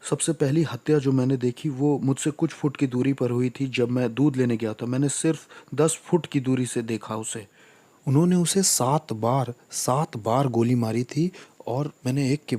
सबसे पहली हत्या जो मैंने देखी वो मुझसे कुछ फुट की दूरी पर हुई थी जब मैं दूध लेने गया था। मैंने सिर्फ 10 फुट की दूरी से देखा उसे। उन्होंने उसे 7 बार गोली मारी थी। और मैंने एक के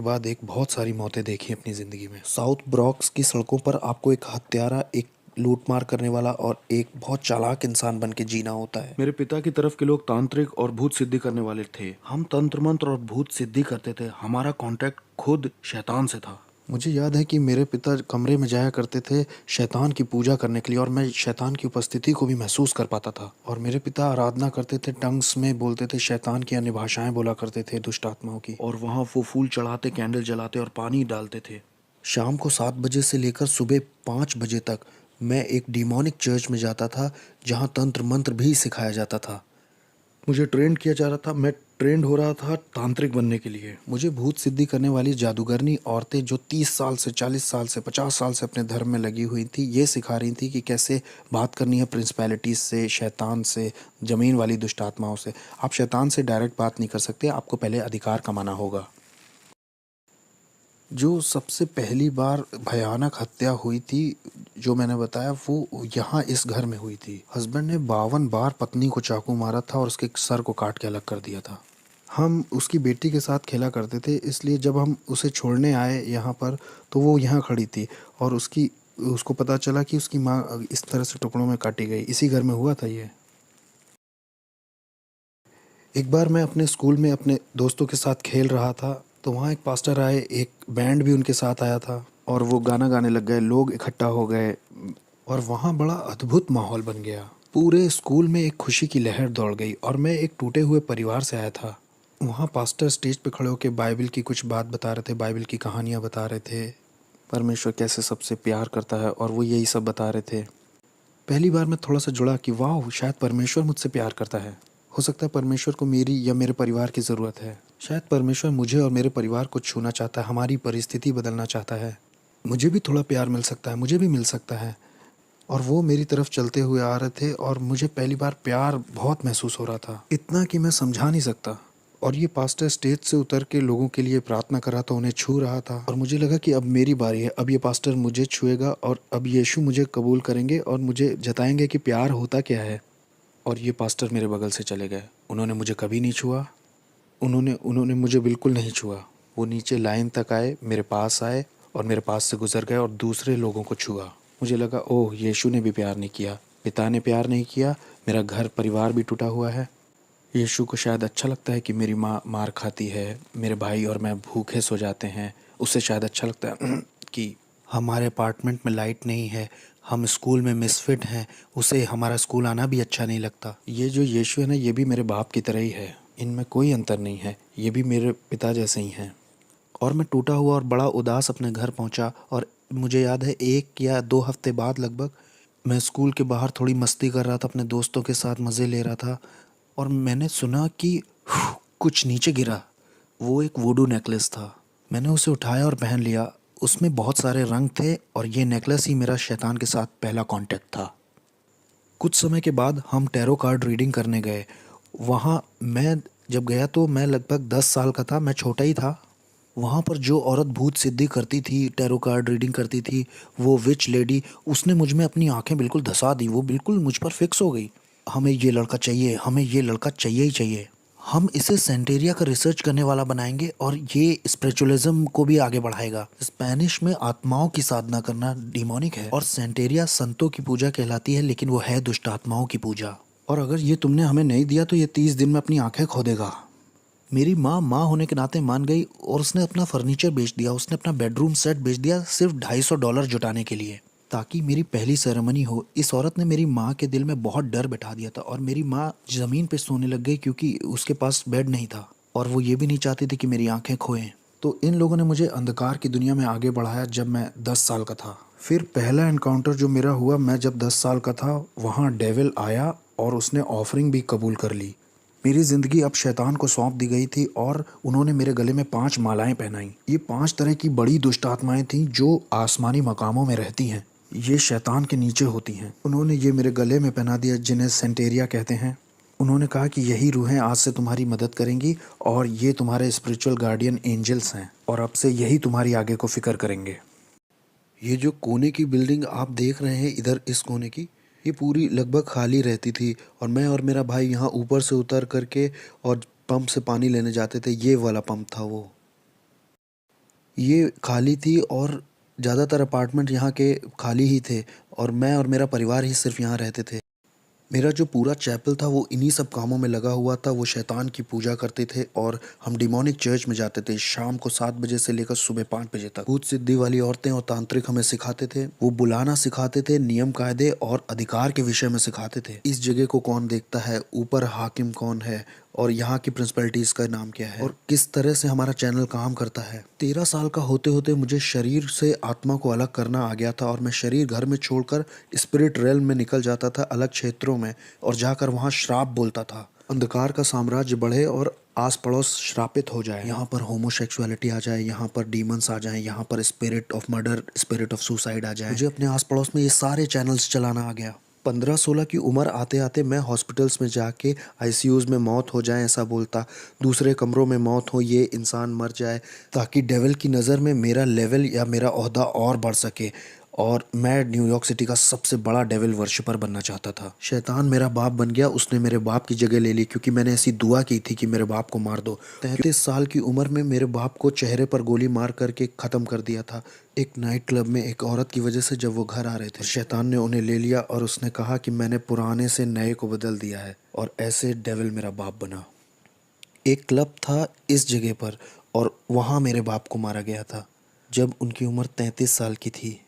बाद एक बहुत सारी मौतें देखी अपनी ज़िंदगी में। साउथ ब्रॉक्स की सड़कों पर आपको एक हत्यारा, एक लूटमार करने वाला और एक बहुत चालाक इंसान बन के जीना होता है। मेरे पिता की तरफ के लोग तांत्रिक और भूत सिद्धि करने वाले थे। हम तंत्र मंत्र और भूत सिद्धि करते थे। हमारा कांटेक्ट खुद शैतान से था। मुझे याद है कि मेरे पिता कमरे में जाया करते थे शैतान की पूजा करने के लिए, और मैं शैतान की उपस्थिति को भी महसूस कर पाता था। और मेरे पिता आराधना करते थे, टंग्स में बोलते थे, शैतान की अन्य भाषाएं बोला करते थे, दुष्ट आत्माओं की। और वहाँ वो फूल चढ़ाते, कैंडल जलाते और पानी डालते थे। शाम को 7 बजे से लेकर सुबह 5 बजे तक मैं एक डिमोनिक चर्च में जाता था, जहाँ तंत्र मंत्र भी सिखाया जाता था। मुझे ट्रेन किया जा रहा था। मैं ट्रेंड हो रहा था तांत्रिक बनने के लिए। मुझे भूत सिद्धि करने वाली जादूगरनी औरतें जो 30 साल से, 40 साल से, 50 साल से अपने धर्म में लगी हुई थी, ये सिखा रही थी कि कैसे बात करनी है प्रिंसिपैलिटीज से, शैतान से, ज़मीन वाली दुष्ट आत्माओं से। आप शैतान से डायरेक्ट बात नहीं कर सकते, आपको पहले अधिकार कमाना होगा। जो सबसे पहली बार भयानक हत्या हुई थी, जो मैंने बताया, वो यहाँ इस घर में हुई थी। हस्बैंड ने 52 बार पत्नी को चाकू मारा था और उसके सर को काट के अलग कर दिया था। हम उसकी बेटी के साथ खेला करते थे, इसलिए जब हम उसे छोड़ने आए यहाँ पर, तो वो यहाँ खड़ी थी और उसको पता चला कि उसकी माँ इस तरह से टुकड़ों में काटी गई। इसी घर में हुआ था ये। एक बार मैं अपने स्कूल में अपने दोस्तों के साथ खेल रहा था, तो वहाँ एक पास्टर आए, एक बैंड भी उनके साथ आया था और वो गाना गाने लग गए, लोग इकट्ठा हो गए और वहाँ बड़ा अद्भुत माहौल बन गया। पूरे स्कूल में एक खुशी की लहर दौड़ गई और मैं एक टूटे हुए परिवार से आया था। वहाँ पास्टर स्टेज पे खड़े होकर बाइबल की कुछ बात बता रहे थे, बाइबल की कहानियाँ बता रहे थे, परमेश्वर कैसे सबसे प्यार करता है, और वो यही सब बता रहे थे। पहली बार मैं थोड़ा सा जुड़ा कि वाह, शायद परमेश्वर मुझसे प्यार करता है। हो सकता है परमेश्वर को मेरी या मेरे परिवार की ज़रूरत है। शायद परमेश्वर मुझे और मेरे परिवार को छूना चाहता है, हमारी परिस्थिति बदलना चाहता है। मुझे भी थोड़ा प्यार मिल सकता है, मुझे भी मिल सकता है। और वो मेरी तरफ चलते हुए आ रहे थे और मुझे पहली बार प्यार बहुत महसूस हो रहा था, इतना कि मैं समझा नहीं सकता। और ये पास्टर स्टेज से उतर के लोगों के लिए प्रार्थना कर रहा था, उन्हें छू रहा था, और मुझे लगा कि अब मेरी बारी है, अब ये पास्टर मुझे छुएगा और अब यीशु मुझे कबूल करेंगे और मुझे जताएंगे कि प्यार होता क्या है। और ये पास्टर मेरे बगल से चले गए। उन्होंने मुझे कभी नहीं छुआ, उन्होंने उन्होंने मुझे बिल्कुल नहीं छुआ। वो नीचे लाइन तक आए, मेरे पास आए और मेरे पास से गुजर गए और दूसरे लोगों को छुआ। मुझे लगा, ओह, यीशु ने भी प्यार नहीं किया, पिता ने प्यार नहीं किया, मेरा घर परिवार भी टूटा हुआ है। यीशु को शायद अच्छा लगता है कि मेरी माँ मार खाती है, मेरे भाई और मैं भूखे सो जाते हैं। उसे शायद अच्छा लगता है कि हमारे अपार्टमेंट में लाइट नहीं है, हम स्कूल में मिसफिट हैं, उसे हमारा स्कूल आना भी अच्छा नहीं लगता। ये जो यीशु है ना, ये भी मेरे बाप की तरह ही है, इनमें कोई अंतर नहीं है, ये भी मेरे पिता जैसे ही हैं। और मैं टूटा हुआ और बड़ा उदास अपने घर पहुंचा। और मुझे याद है 1 या 2 हफ्ते बाद लगभग, मैं स्कूल के बाहर थोड़ी मस्ती कर रहा था, अपने दोस्तों के साथ मज़े ले रहा था, और मैंने सुना कि कुछ नीचे गिरा। वो एक वुडू नेकलेस था। मैंने उसे उठाया और पहन लिया। उसमें बहुत सारे रंग थे और ये नेकलेस ही मेरा शैतान के साथ पहला कांटेक्ट था। कुछ समय के बाद हम टैरो कार्ड रीडिंग करने गए। वहाँ मैं जब गया तो मैं लगभग 10 साल का था, मैं छोटा ही था। वहाँ पर जो औरत भूत सिद्धि करती थी, टैरो कार्ड रीडिंग करती थी, वो विच लेडी, उसने मुझ में अपनी आंखें बिल्कुल धंसा दी। वो बिल्कुल मुझ पर फिक्स हो गई। हमें ये लड़का चाहिए, हमें ये लड़का चाहिए ही चाहिए। हम इसे सेंटेरिया का रिसर्च करने वाला बनाएंगे और ये स्पिरिचुअलिज्म को भी आगे बढ़ाएगा। स्पेनिश में आत्माओं की साधना करना डिमोनिक है और सेंटेरिया संतों की पूजा कहलाती है, लेकिन वो है दुष्ट आत्माओं की पूजा। और अगर ये तुमने हमें नहीं दिया तो ये 30 दिन में अपनी आंखें खो देगा। मेरी माँ होने के नाते मान गई और उसने अपना फर्नीचर बेच दिया, उसने अपना बेडरूम सेट बेच दिया सिर्फ $250 जुटाने के लिए, ताकि मेरी पहली सेरेमनी हो। इस औरत ने मेरी माँ के दिल में बहुत डर बैठा दिया था और मेरी माँ ज़मीन पे सोने लग गई क्योंकि उसके पास बेड नहीं था और वो ये भी नहीं चाहती थी कि मेरी आंखें खोएं। तो इन लोगों ने मुझे अंधकार की दुनिया में आगे बढ़ाया जब मैं 10 साल का था। फिर पहला एनकाउंटर जो मेरा हुआ, मैं जब 10 साल का था, वहाँ डेविल आया और उसने ऑफरिंग भी कबूल कर ली। मेरी ज़िंदगी अब शैतान को सौंप दी गई थी और उन्होंने मेरे गले में 5 मालाएं पहनाई। ये 5 तरह की बड़ी दुष्ट आत्माएं थीं जो आसमानी मकामों में रहती हैं। ये शैतान के नीचे होती हैं। उन्होंने ये मेरे गले में पहना दिया, जिन्हें सेंटेरिया कहते हैं। उन्होंने कहा कि यही रूहें आज से तुम्हारी मदद करेंगी और ये तुम्हारे स्पिरिचुअल गार्डियन एंजल्स हैं और अब से यही तुम्हारी आगे को फिक्र करेंगे। ये जो कोने की बिल्डिंग आप देख रहे हैं इधर इस कोने की, ये पूरी लगभग खाली रहती थी और मैं और मेरा भाई यहाँ ऊपर से उतर करके और पंप से पानी लेने जाते थे। ये वाला पंप था वो। ये खाली थी और ज़्यादातर अपार्टमेंट यहाँ के खाली ही थे और मैं और मेरा परिवार ही सिर्फ यहाँ रहते थे। मेरा जो पूरा चैपल था वो इन्हीं सब कामों में लगा हुआ था। वो शैतान की पूजा करते थे और हम डिमोनिक चर्च में जाते थे शाम को 7 बजे से लेकर सुबह 5 बजे तक। भूत सिद्धि वाली औरतें और तांत्रिक हमें सिखाते थे। वो बुलाना सिखाते थे, नियम कायदे और अधिकार के विषय में सिखाते थे। इस जगह को कौन देखता है, ऊपर हाकिम कौन है और यहाँ की प्रिंसिपलिटीज का नाम क्या है और किस तरह से हमारा चैनल काम करता है। 13 साल का होते होते मुझे शरीर से आत्मा को अलग करना आ गया था और मैं शरीर घर में छोड़कर स्पिरिट रेल में निकल जाता था अलग क्षेत्रों में और जाकर वहाँ श्राप बोलता था। अंधकार का साम्राज्य बढ़े और आस पड़ोस श्रापित हो जाए। यहाँ पर होमोसेक्सुअलिटी आ जाए, यहाँ पर डीमंस आ जाए, यहाँ पर spirit of murder, spirit of suicide आ जाए। मुझे अपने आस पड़ोस में ये सारे चैनल्स चलाना आ गया। 15-16 की उम्र आते आते मैं हॉस्पिटल्स में जाके आईसीयूज़ में मौत हो जाए ऐसा बोलता, दूसरे कमरों में मौत हो, ये इंसान मर जाए, ताकि डेविल की नज़र में मेरा लेवल या मेरा ओहदा और बढ़ सके और मैं न्यूयॉर्क सिटी का सबसे बड़ा डेविल वर्शिपर बनना चाहता था। शैतान मेरा बाप बन गया, उसने मेरे बाप की जगह ले ली क्योंकि मैंने ऐसी दुआ की थी कि मेरे बाप को मार दो। 33 साल की उम्र में मेरे बाप को चेहरे पर गोली मार करके ख़त्म कर दिया था एक नाइट क्लब में एक औरत की वजह से। जब वो घर आ रहे थे शैतान ने उन्हें ले लिया और उसने कहा कि मैंने पुराने से नए को बदल दिया है और ऐसे डेविल मेरा बाप बना। एक क्लब था इस जगह पर और वहाँ मेरे बाप को मारा गया था जब उनकी उम्र 33 साल की थी।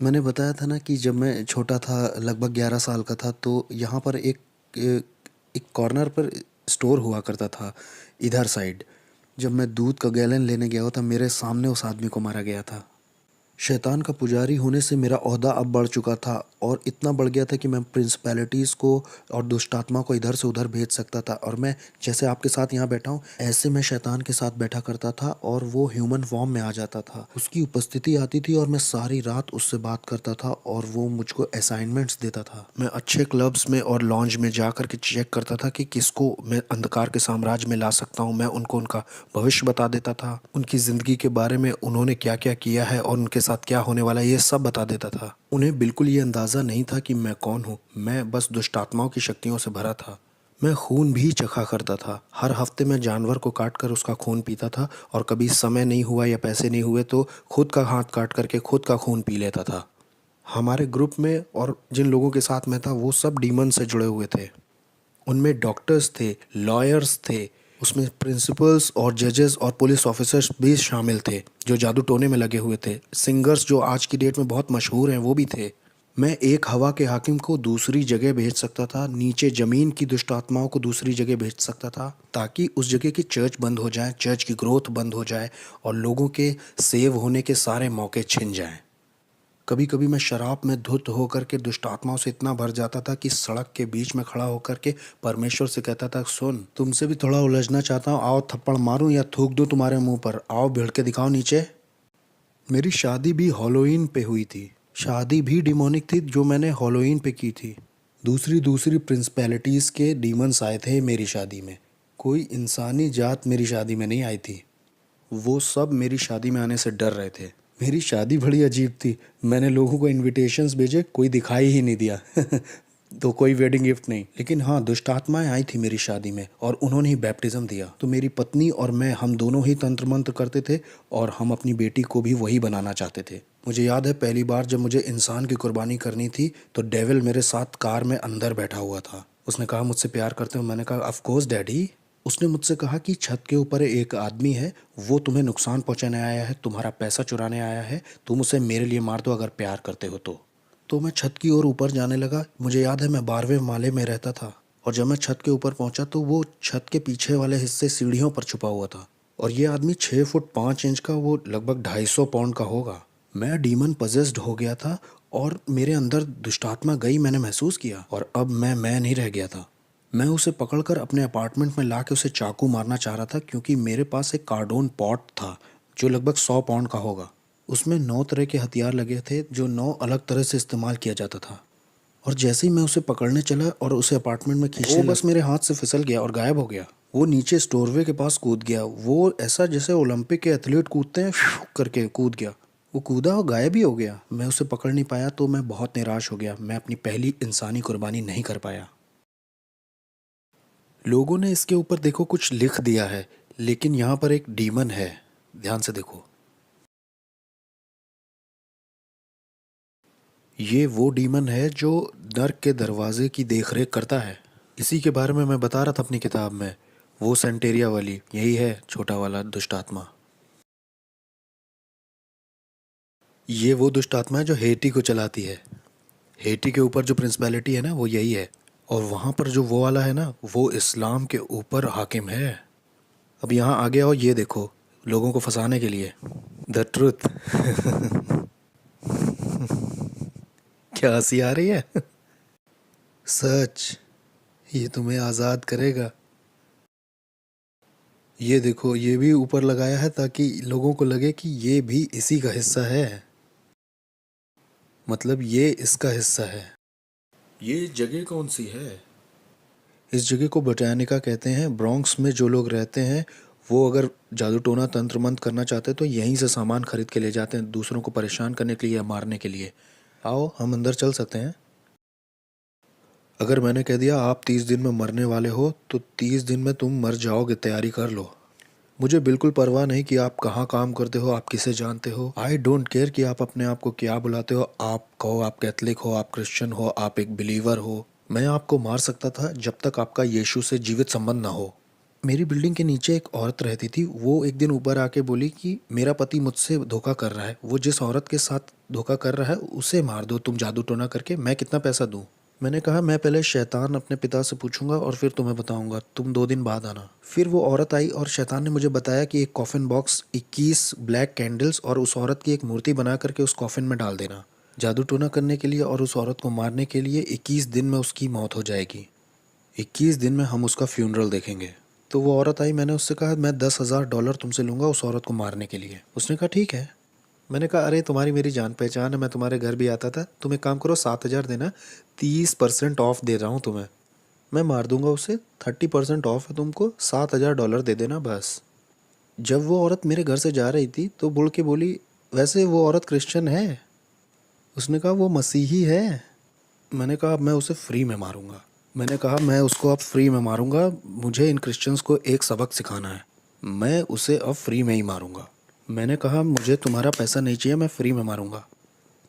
मैंने बताया था ना कि जब मैं छोटा था लगभग 11 साल का था तो यहाँ पर एक कॉर्नर पर स्टोर हुआ करता था इधर साइड। जब मैं दूध का गैलन लेने गया था मेरे सामने उस आदमी को मारा गया था। शैतान का पुजारी होने से मेरा ओहदा अब बढ़ चुका था और इतना बढ़ गया था कि मैं प्रिंसिपैलिटीज़ को और दुष्टात्मा को इधर से उधर भेज सकता था और मैं जैसे आपके साथ यहाँ बैठा हूँ ऐसे मैं शैतान के साथ बैठा करता था और वो ह्यूमन फॉर्म में आ जाता था। उसकी उपस्थिति आती थी और मैं सारी रात उससे बात करता था और वो मुझको असाइनमेंट्स देता था। मैं अच्छे क्लब्स में और लॉन्ज में जा कर के चेक करता था कि किसको मैं अंधकार के साम्राज्य में ला सकता हूँ। मैं उनको उनका भविष्य बता देता था, उनकी ज़िंदगी के बारे में उन्होंने क्या क्या किया है और उनके साथ क्या होने वाला है ये सब बता देता था। उन्हें बिल्कुल ये अंदाज़ा नहीं था कि मैं कौन हूँ, मैं बस दुष्टात्माओं की शक्तियों से भरा था। मैं खून भी चखा करता था। हर हफ्ते मैं जानवर को काट कर उसका खून पीता था और कभी समय नहीं हुआ या पैसे नहीं हुए तो खुद का हाथ काट करके खुद का खून पी लेता था। हमारे ग्रुप में और जिन लोगों के साथ मैं था वो सब डीमन से जुड़े हुए थे। उनमें डॉक्टर्स थे, लॉयर्स थे, उसमें प्रिंसिपल्स और जजेस और पुलिस ऑफिसर्स भी शामिल थे जो जादू टोने में लगे हुए थे। सिंगर्स जो आज की डेट में बहुत मशहूर हैं वो भी थे। मैं एक हवा के हाकिम को दूसरी जगह भेज सकता था, नीचे ज़मीन की दुष्ट आत्माओं को दूसरी जगह भेज सकता था ताकि उस जगह की चर्च बंद हो जाए, चर्च की ग्रोथ बंद हो जाए और लोगों के सेव होने के सारे मौके छिन जाएं। कभी कभी मैं शराब में धुत होकर के दुष्ट आत्माओं से इतना भर जाता था कि सड़क के बीच में खड़ा होकर के परमेश्वर से कहता था, सुन तुमसे भी थोड़ा उलझना चाहता हूँ, आओ थप्पड़ मारूं या थूक दूं तुम्हारे मुंह पर, आओ भिड़ के दिखाओ नीचे। मेरी शादी भी हॉलोइन पे हुई थी। शादी भी डिमोनिक थी जो मैंने हॉलोइन पे की थी। दूसरी दूसरी प्रिंसिपैलिटीज़ के डीमंस आए थे मेरी शादी में। कोई इंसानी जात मेरी शादी में नहीं आई थी। वो सब मेरी शादी में आने से डर रहे थे। मेरी शादी बड़ी अजीब थी। मैंने लोगों को इनविटेशंस भेजे, कोई दिखाई ही नहीं दिया तो कोई वेडिंग गिफ्ट नहीं। लेकिन हाँ, दुष्ट आत्माएं आई थी मेरी शादी में और उन्होंने ही बैप्टिज्म दिया। तो मेरी पत्नी और मैं, हम दोनों ही तंत्र मंत्र करते थे और हम अपनी बेटी को भी वही बनाना चाहते थे। मुझे याद है पहली बार जब मुझे इंसान की कुर्बानी करनी थी तो डेविल मेरे साथ कार में अंदर बैठा हुआ था। उसने कहा, मुझसे प्यार करते हो? मैंने कहा, ऑफ कोर्स डैडी। उसने मुझसे कहा कि छत के ऊपर एक आदमी है, वो तुम्हें नुकसान पहुंचाने आया है, तुम्हारा पैसा चुराने आया है, तुम उसे मेरे लिए मार दो अगर प्यार करते हो तो मैं छत की ओर ऊपर जाने लगा। मुझे याद है मैं 12वें माले में रहता था और जब मैं छत के ऊपर पहुंचा तो वो छत के पीछे वाले हिस्से सीढ़ियों पर छुपा हुआ था और ये आदमी 6 फुट 5 इंच का, वो लगभग 250 पाउंड का होगा। मैं डीमन पजेस्ड हो गया था और मेरे अंदर दुष्टात्मा गई, मैंने महसूस किया और अब मैं नहीं रह गया था। मैं उसे पकड़कर अपने अपार्टमेंट में ला के उसे चाकू मारना चाह रहा था क्योंकि मेरे पास एक कार्डोन पॉट था जो लगभग 100 पाउंड का होगा। उसमें 9 तरह के हथियार लगे थे जो 9 अलग तरह से इस्तेमाल किया जाता था और जैसे ही मैं उसे पकड़ने चला और उसे अपार्टमेंट में खींचने वो बस मेरे हाथ से फिसल गया और गायब हो गया। वो नीचे स्टोरवे के पास कूद गया। वो ऐसा जैसे ओलंपिक के एथलीट कूदते हैं, करके कूद गया। वो कूदा और गायब ही हो गया। मैं उसे पकड़ नहीं पाया तो मैं बहुत निराश हो गया। मैं अपनी पहली इंसानी कुर्बानी नहीं कर पाया। लोगों ने इसके ऊपर देखो कुछ लिख दिया है, लेकिन यहाँ पर एक डीमन है। ध्यान से देखो, ये वो डीमन है जो नर्क के दरवाजे की देखरेख करता है। इसी के बारे में मैं बता रहा था अपनी किताब में। वो सेंटेरिया वाली यही है, छोटा वाला दुष्ट आत्मा। ये वो दुष्ट आत्मा है जो हेटी को चलाती है। हेटी के ऊपर जो प्रिंसिपैलिटी है ना, वो यही है। और वहाँ पर जो वो वाला है ना, वो इस्लाम के ऊपर हाकिम है। अब यहाँ आ गया और ये देखो, लोगों को फंसाने के लिए द ट्रुथ। क्या हंसी आ रही है? सच, ये तुम्हें आज़ाद करेगा। ये देखो, ये भी ऊपर लगाया है ताकि लोगों को लगे कि ये भी इसी का हिस्सा है, मतलब ये इसका हिस्सा है। ये जगह कौन सी है? इस जगह को बोटानिका कहते हैं। ब्रॉन्क्स में जो लोग रहते हैं वो अगर जादू टोना तंत्र मंत्र करना चाहते हैं तो यहीं से सामान खरीद के ले जाते हैं, दूसरों को परेशान करने के लिए या मारने के लिए। आओ, हम अंदर चल सकते हैं। अगर मैंने कह दिया आप 30 दिन में मरने वाले हो तो 30 दिन में तुम मर जाओगे, तैयारी कर लो। मुझे बिल्कुल परवाह नहीं कि आप कहाँ काम करते हो, आप किसे जानते हो। आई डोंट केयर कि आप अपने आप को क्या बुलाते हो। आप कहो आप कैथलिक हो, आप क्रिश्चियन हो, आप एक बिलीवर हो। मैं आपको मार सकता था जब तक आपका यीशु से जीवित संबंध ना हो। मेरी बिल्डिंग के नीचे एक औरत रहती थी। वो एक दिन ऊपर आके बोली कि मेरा पति मुझसे धोखा कर रहा है। वो जिस औरत के साथ धोखा कर रहा है उसे मार दो तुम जादू टोना करके, मैं कितना पैसा दूँ। मैंने कहा मैं पहले शैतान अपने पिता से पूछूंगा और फिर तुम्हें बताऊंगा, तुम 2 दिन बाद आना। फिर वो औरत आई और शैतान ने मुझे बताया कि एक कॉफिन बॉक्स, 21 ब्लैक कैंडल्स और उस औरत की एक मूर्ति बना करके उस कॉफिन में डाल देना, जादू टोना करने के लिए और उस औरत को मारने के लिए। 21 दिन में उसकी मौत हो जाएगी। 21 दिन में हम उसका फ्यूनरल देखेंगे। तो वो औरत आई, मैंने उससे कहा मैं $10,000 तुमसे लूँगा उस औरत को मारने के लिए। उसने कहा ठीक है। मैंने कहा अरे तुम्हारी मेरी जान पहचान है, मैं तुम्हारे घर भी आता था। तुम एक काम करो, 7,000 देना, 30% ऑफ दे रहा हूँ तुम्हें। मैं मार दूंगा उसे, 30% ऑफ है तुमको, $7,000 दे देना बस। जब वो औरत मेरे घर से जा रही थी तो बुड़ के बोली वैसे वो औरत क्रिश्चियन है। उसने कहा वो मसीही है। मैंने कहा अब मैं उसे फ्री में मारूंगा। मैंने कहा मैं उसको अब फ्री में मारूंगा, मुझे इन क्रिश्चियंस को एक सबक सिखाना है। मैं उसे अब फ्री में ही मारूंगा। मैंने कहा मुझे तुम्हारा पैसा नहीं चाहिए, मैं फ्री में मारूंगा।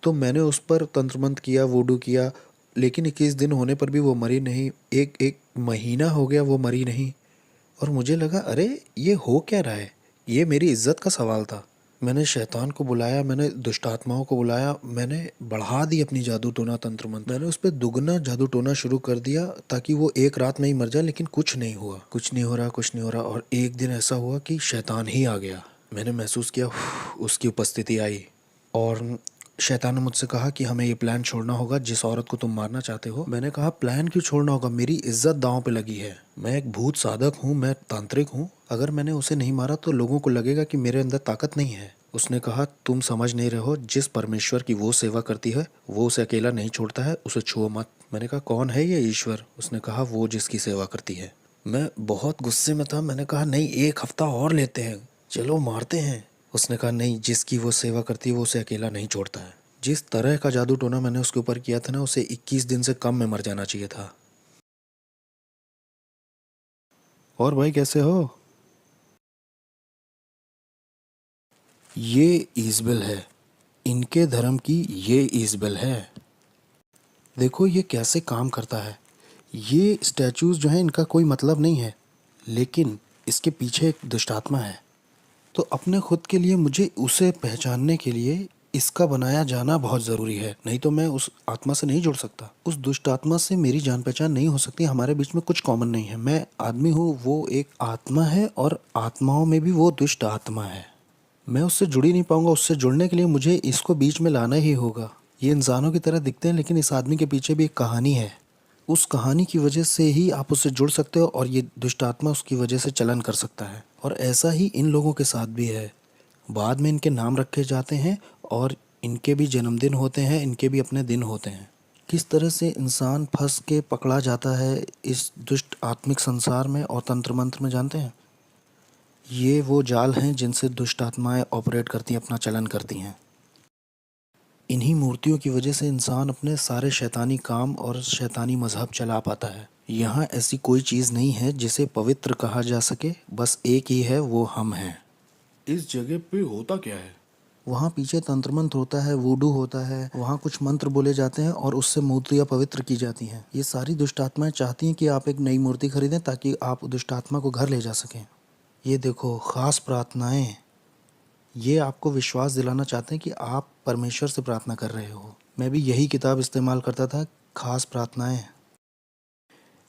तो मैंने उस पर तंत्र मंत्र किया, वूडू किया, लेकिन 21 दिन होने पर भी वो मरी नहीं। एक एक महीना हो गया वो मरी नहीं। और मुझे लगा अरे ये हो क्या रहा है, ये मेरी इज्जत का सवाल था। मैंने शैतान को बुलाया, मैंने दुष्ट आत्माओं को बुलाया, मैंने बढ़ा दी अपनी जादू टोना तंत्र मंत्र। मैंने उस पर दुगना जादू टोना शुरू कर दिया ताकि वो एक रात में ही मर जाए, लेकिन कुछ नहीं हुआ, कुछ नहीं हो रहा, कुछ नहीं हो रहा। और एक दिन ऐसा हुआ कि शैतान ही आ गया। मैंने महसूस किया उसकी उपस्थिति आई और शैतान ने मुझसे कहा कि हमें ये प्लान छोड़ना होगा जिस औरत को तुम मारना चाहते हो। मैंने कहा प्लान क्यों छोड़ना होगा, मेरी इज्जत दांव पे लगी है। मैं एक भूत साधक हूँ, मैं तांत्रिक हूँ। अगर मैंने उसे नहीं मारा तो लोगों को लगेगा कि मेरे अंदर ताकत नहीं है। उसने कहा तुम समझ नहीं रहे हो, जिस परमेश्वर की वो सेवा करती है वो उसे अकेला नहीं छोड़ता है, उसे छुओ मत। मैंने कहा कौन है ये ईश्वर? उसने कहा वो जिसकी सेवा करती है। मैं बहुत गुस्से में था। मैंने कहा नहीं, 1 हफ्ता और लेते हैं, चलो मारते हैं। उसने कहा नहीं, जिसकी वो सेवा करती है वो उसे अकेला नहीं छोड़ता है। जिस तरह का जादू टोना मैंने उसके ऊपर किया था ना, उसे 21 दिन से कम में मर जाना चाहिए था। और भाई कैसे हो? ये ईजबेल है, इनके धर्म की ये ईजबेल है। देखो ये कैसे काम करता है। ये स्टैचूज जो हैं इनका कोई मतलब नहीं है, लेकिन इसके पीछे एक दुष्टात्मा है। तो अपने खुद के लिए मुझे उसे पहचानने के लिए इसका बनाया जाना बहुत ज़रूरी है, नहीं तो मैं उस आत्मा से नहीं जुड़ सकता। उस दुष्ट आत्मा से मेरी जान पहचान नहीं हो सकती। हमारे बीच में कुछ कॉमन नहीं है। मैं आदमी हूँ, वो एक आत्मा है, और आत्माओं में भी वो दुष्ट आत्मा है। मैं उससे जुड़ ही नहीं पाऊंगा। उससे जुड़ने के लिए मुझे इसको बीच में लाना ही होगा। ये इंसानों की तरह दिखते हैं, लेकिन इस आदमी के पीछे भी एक कहानी है। उस कहानी की वजह से ही आप उससे जुड़ सकते हो, और ये दुष्ट आत्मा उसकी वजह से चलन कर सकता है। और ऐसा ही इन लोगों के साथ भी है। बाद में इनके नाम रखे जाते हैं और इनके भी जन्मदिन होते हैं, इनके भी अपने दिन होते हैं। किस तरह से इंसान फंस के पकड़ा जाता है इस दुष्ट आत्मिक संसार में और तंत्र मंत्र में, जानते हैं? ये वो जाल हैं जिनसे दुष्ट आत्माएं ऑपरेट करती हैं, अपना चलन करती हैं। इन्हीं मूर्तियों की वजह से इंसान अपने सारे शैतानी काम और शैतानी मजहब चला पाता है। यहाँ ऐसी कोई चीज़ नहीं है जिसे पवित्र कहा जा सके, बस एक ही है, वो हम हैं। इस जगह पे होता क्या है? वहाँ पीछे तंत्र मंत्र होता है, वूडू होता है, वहाँ कुछ मंत्र बोले जाते हैं और उससे मूर्तियाँ पवित्र की जाती हैं। ये सारी दुष्ट आत्माएं चाहती हैं कि आप एक नई मूर्ति खरीदें ताकि आप दुष्ट आत्मा को घर ले जा सकें। ये देखो, खास प्रार्थनाएं, ये आपको विश्वास दिलाना चाहते हैं कि आप परमेश्वर से प्रार्थना कर रहे हो। मैं भी यही किताब इस्तेमाल करता था, खास प्रार्थनाएं।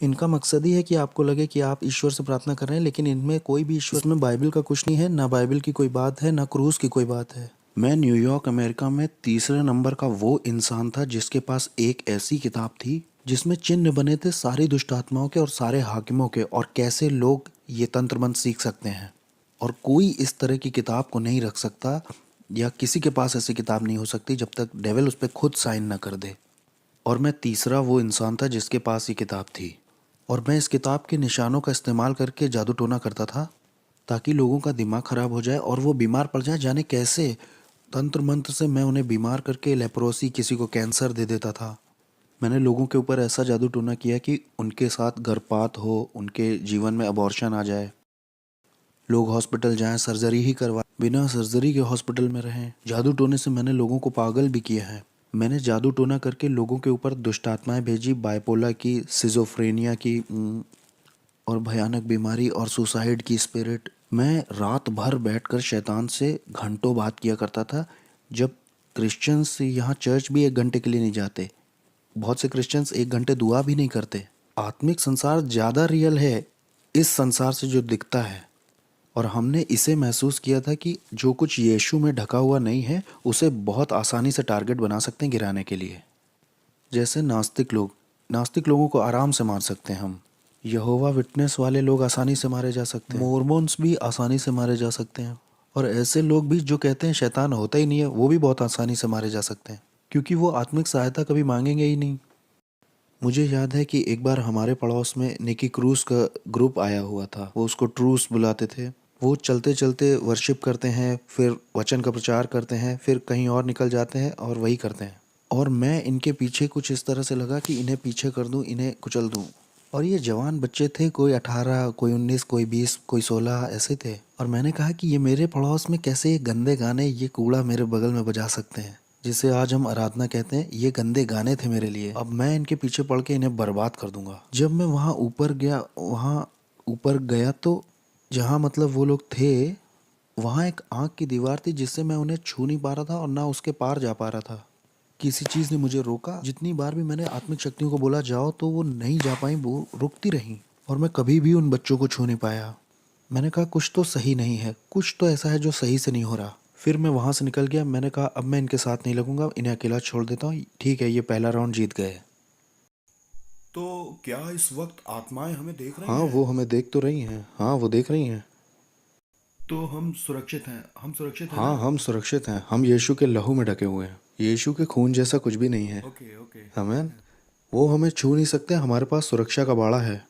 इनका मकसद ही है कि आपको लगे कि आप ईश्वर से प्रार्थना कर रहे हैं, लेकिन इनमें कोई भी ईश्वर, इसमें बाइबल का कुछ नहीं है, ना बाइबल की कोई बात है, ना क्रूस की कोई बात है। मैं न्यूयॉर्क अमेरिका में तीसरे नंबर का वो इंसान था जिसके पास एक ऐसी किताब थी जिसमें चिन्ह बने थे सारी दुष्ट आत्माओं के और सारे हाकिमों के, और कैसे लोग ये तंत्र मंत्र सीख सकते हैं। और कोई इस तरह की किताब को नहीं रख सकता, या किसी के पास ऐसी किताब नहीं हो सकती जब तक डेविल उस पर खुद साइन ना कर दे। और मैं तीसरा वो इंसान था जिसके पास ये किताब थी, और मैं इस किताब के निशानों का इस्तेमाल करके जादू टोना करता था ताकि लोगों का दिमाग ख़राब हो जाए और वो बीमार पड़ जाए। जाने कैसे तंत्र मंत्र से मैं उन्हें बीमार करके लेप्रोसी, किसी को कैंसर दे देता था। मैंने लोगों के ऊपर ऐसा जादू टोना किया कि उनके साथ गर्भपात हो, उनके जीवन में अबॉर्शन आ जाए, लोग हॉस्पिटल जाएं, सर्जरी ही करवा, बिना सर्जरी के हॉस्पिटल में रहें। जादू टोने से मैंने लोगों को पागल भी किया है। मैंने जादू टोना करके लोगों के ऊपर दुष्ट आत्माएं भेजी, बाइपोला की, सिजोफ्रेनिया की, और भयानक बीमारी और सुसाइड की स्पिरिट। मैं रात भर बैठकर शैतान से घंटों बात किया करता था। जब क्रिश्चियंस यहाँ चर्च भी 1 घंटे के लिए नहीं जाते, बहुत से क्रिश्चियंस 1 घंटे दुआ भी नहीं करते। आत्मिक संसार ज़्यादा रियल है इस संसार से जो दिखता है, और हमने इसे महसूस किया था कि जो कुछ यीशु में ढका हुआ नहीं है उसे बहुत आसानी से टारगेट बना सकते हैं गिराने के लिए। जैसे नास्तिक लोगों को आराम से मार सकते हैं हम, यहोवा विटनेस वाले लोग आसानी से मारे जा सकते हैं, मोर्मोन्स भी आसानी से मारे जा सकते हैं, और ऐसे लोग भी जो कहते हैं शैतान होता ही नहीं है, वो भी बहुत आसानी से मारे जा सकते हैं, क्योंकि वो आत्मिक सहायता कभी मांगेंगे ही नहीं। मुझे याद है कि एक बार हमारे पड़ोस में निकी क्रूस का ग्रुप आया हुआ था, वो उसको ट्रूस बुलाते थे। वो चलते चलते वर्शिप करते हैं, फिर वचन का प्रचार करते हैं, फिर कहीं और निकल जाते हैं और वही करते हैं। और मैं इनके पीछे कुछ इस तरह से लगा कि इन्हें पीछे कर दूं, इन्हें कुचल दूं। और ये जवान बच्चे थे, कोई 18, कोई 19, कोई 20, कोई 16 ऐसे थे। और मैंने कहा कि ये मेरे पड़ोस में कैसे ये गंदे गाने, ये कूड़ा मेरे बगल में बजा सकते हैं, जिसे आज हम आराधना कहते हैं। ये गंदे गाने थे मेरे लिए। अब मैं इनके पीछे पड़ के इन्हें बर्बाद कर दूंगा। जब मैं वहाँ ऊपर गया तो जहाँ मतलब वो लोग थे, वहाँ एक आँख की दीवार थी जिससे मैं उन्हें छू नहीं पा रहा था और ना उसके पार जा पा रहा था। किसी चीज़ ने मुझे रोका। जितनी बार भी मैंने आत्मिक शक्तियों को बोला जाओ तो वो नहीं जा पाई, वो रुकती रहीं, और मैं कभी भी उन बच्चों को छू नहीं पाया। मैंने कहा कुछ तो सही नहीं है, कुछ तो ऐसा है जो सही से नहीं हो रहा। फिर मैं वहाँ से निकल गया। मैंने कहा अब मैं इनके साथ नहीं लगूंगा, इन्हें अकेला छोड़ देता हूँ। ठीक है, ये पहला राउंड जीत गए। तो क्या इस वक्त आत्माएं हमें देख रही हाँ, हैं? वो हमें देख तो रही हैं। हाँ, वो देख रही हैं। तो हम सुरक्षित हैं, हम सुरक्षित हैं हाँ, ना? हम सुरक्षित हैं। हम यीशु के लहू में ढके हुए हैं। यीशु के खून जैसा कुछ भी नहीं है। Okay okay. आमीन। वो हमें छू नहीं सकते। हमारे पास सुरक्षा का बाड़ा है।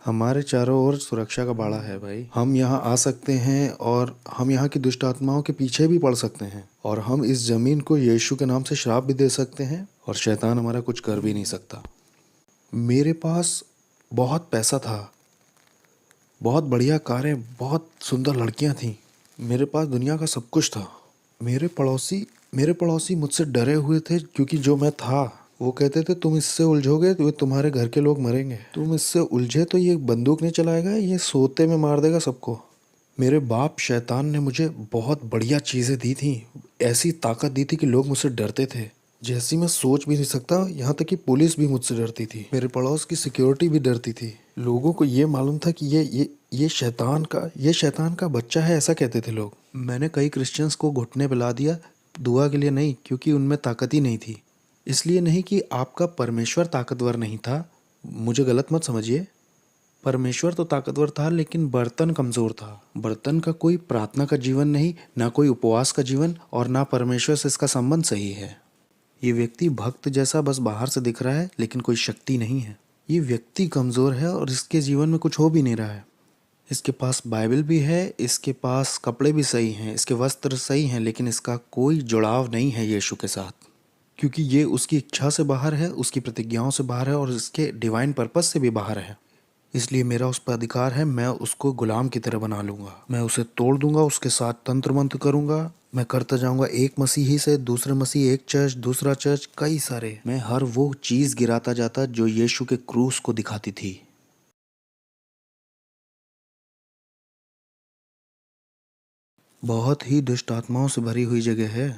हमारे चारों ओर सुरक्षा का बाड़ा है भाई। हम यहाँ आ सकते हैं और हम यहाँ की दुष्ट आत्माओं के पीछे भी पड़ सकते हैं, और हम इस जमीन को यीशु के नाम से श्राप भी दे सकते हैं, और शैतान हमारा कुछ कर भी नहीं सकता। मेरे पास बहुत पैसा था, बहुत बढ़िया कारें, बहुत सुंदर लड़कियां थीं। मेरे पास दुनिया का सब कुछ था। मेरे पड़ोसी मुझसे डरे हुए थे, क्योंकि जो मैं था, वो कहते थे तुम इससे उलझोगे तो तुम्हारे घर के लोग मरेंगे, तुम इससे उलझे तो ये बंदूक नहीं चलाएगा, ये सोते में मार देगा सबको। मेरे बाप शैतान ने मुझे बहुत बढ़िया चीज़ें दी थी, ऐसी ताकत दी थी कि लोग मुझसे डरते थे, जैसी मैं सोच भी नहीं सकता। यहाँ तक कि पुलिस भी मुझसे डरती थी, मेरे पड़ोस की सिक्योरिटी भी डरती थी। लोगों को ये मालूम था कि ये शैतान का बच्चा है, ऐसा कहते थे लोग। मैंने कई क्रिश्चियंस को घुटने पिला दिया, दुआ के लिए नहीं, क्योंकि उनमें ताकत ही नहीं थी। इसलिए नहीं कि आपका परमेश्वर ताकतवर नहीं था, मुझे गलत मत समझिए। परमेश्वर तो ताकतवर था, लेकिन बर्तन कमज़ोर था। बर्तन का कोई प्रार्थना का जीवन नहीं, ना कोई उपवास का जीवन, और ना परमेश्वर से इसका संबंध सही है। ये व्यक्ति भक्त जैसा बस बाहर से दिख रहा है, लेकिन कोई शक्ति नहीं है। ये व्यक्ति कमज़ोर है और इसके जीवन में कुछ हो भी नहीं रहा है। इसके पास बाइबल भी है, इसके पास कपड़े भी सही हैं, इसके वस्त्र सही हैं, लेकिन इसका कोई जुड़ाव नहीं है यीशु के साथ, क्योंकि ये उसकी इच्छा से बाहर है, उसकी प्रतिज्ञाओं से बाहर है और इसके डिवाइन पर्पस से भी बाहर है। इसलिए मेरा उस पर अधिकार है, मैं उसको गुलाम की तरह बना लूँगा, मैं उसे तोड़ दूंगा, उसके साथ तंत्र मंत्र करूँगा, मैं करता जाऊँगा एक मसीही से दूसरे मसीह, एक चर्च दूसरा चर्च, कई सारे। मैं हर वो चीज़ गिराता जाता जो यीशु के क्रूस को दिखाती थी। बहुत ही दुष्ट आत्माओं से भरी हुई जगह है।